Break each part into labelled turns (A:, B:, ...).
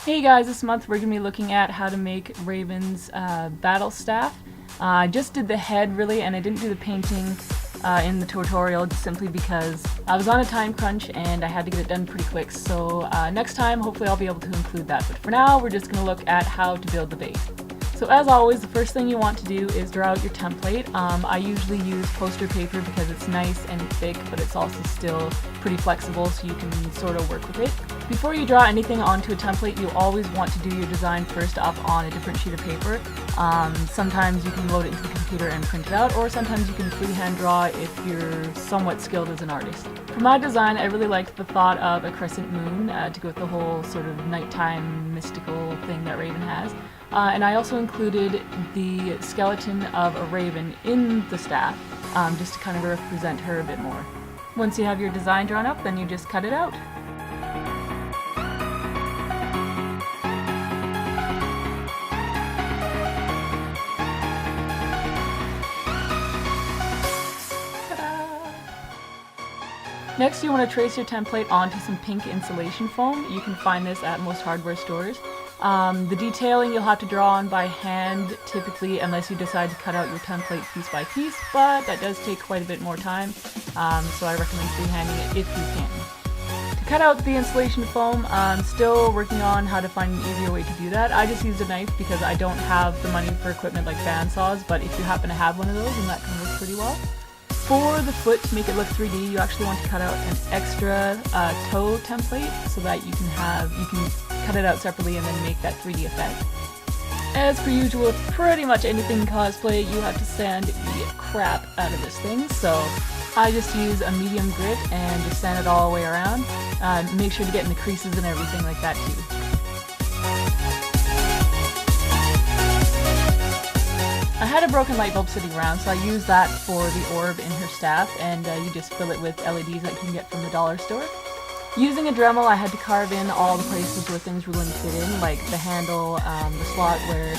A: Hey guys, this month we're going to be looking at how to make Raven's battle staff. I just did the head really, and I didn't do the painting in the tutorial simply because I was on a time crunch and I had to get it done pretty quick. So next time hopefully I'll be able to include that, but for now we're just going to look at how to build the base. So as always, the first thing you want to do is draw out your template. I usually use poster paper because it's nice and thick, but it's also still pretty flexible so you can sort of work with it. Before you draw anything onto a template, you always want to do your design first up on a different sheet of paper. Sometimes you can load it into the computer and print it out, or sometimes you can freehand draw if you're somewhat skilled as an artist. For my design, I really liked the thought of a crescent moon to go with the whole sort of nighttime mystical thing that Raven has. And I also included the skeleton of a raven in the staff, just to kind of represent her a bit more. Once you have your design drawn up, then you just cut it out. Next, you want to trace your template onto some pink insulation foam. You can find this at most hardware stores. The detailing you'll have to draw on by hand, typically, unless you decide to cut out your template piece by piece, but that does take quite a bit more time, so I recommend freehanding it if you can. To cut out the insulation foam, I'm still working on how to find an easier way to do that. I just used a knife because I don't have the money for equipment like bandsaws, but if you happen to have one of those, then that can work pretty well. For the foot, to make it look 3D, you actually want to cut out an extra toe template so that you can cut it out separately and then make that 3D effect. As per usual, with pretty much anything cosplay, you have to sand the crap out of this thing, so I just use a medium grit and just sand it all the way around. Make sure to get in the creases and everything like that too. I had a broken light bulb sitting around, so I used that for the orb in her staff, and you just fill it with LEDs that you can get from the dollar store. Using a Dremel, I had to carve in all the places where things were going to fit in, like the handle, the slot where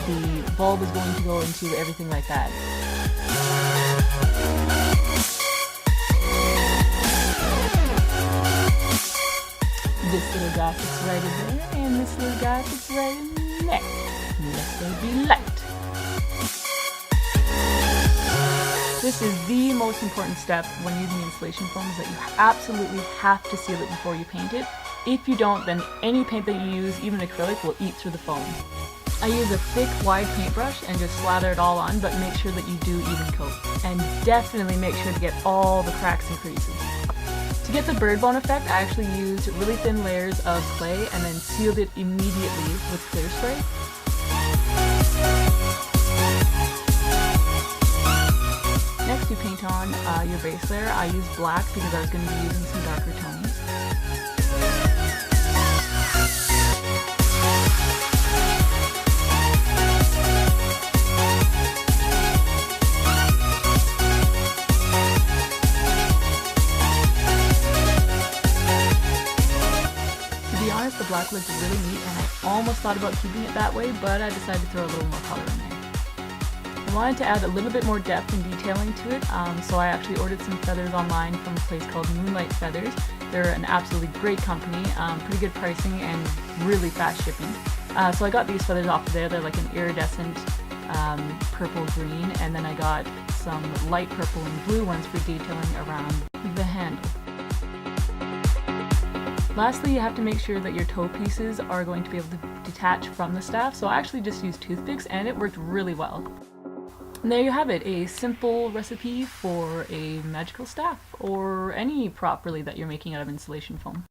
A: the bulb is going to go into, everything like that. This little guy fits right in there, and this little guy fits right in there. Let there be light. This is the most important step when using insulation foam, is that you absolutely have to seal it before you paint it. If you don't, then any paint that you use, even acrylic, will eat through the foam. I use a thick, wide paintbrush and just slather it all on, but make sure that you do even coat. And definitely make sure to get all the cracks and creases. To get the bird bone effect, I actually used really thin layers of clay and then sealed it immediately with clear spray. Next, you paint on your base layer. I used black because I was going to be using some darker tones. To be honest, the black looked really neat, and I almost thought about keeping it that way, but I decided to throw a little more color in there. I wanted to add a little bit more depth and detailing to it, so I actually ordered some feathers online from a place called Winterlights feathers. They're an absolutely great company, pretty good pricing and really fast shipping. So I got these feathers off of there. They're like an iridescent purple-green, and then I got some light purple and blue ones for detailing around the handle. Lastly, you have to make sure that your toe pieces are going to be able to detach from the staff, so I actually just used toothpicks and it worked really well. And there you have it, a simple recipe for a magical staff, or any prop really that you're making out of insulation foam.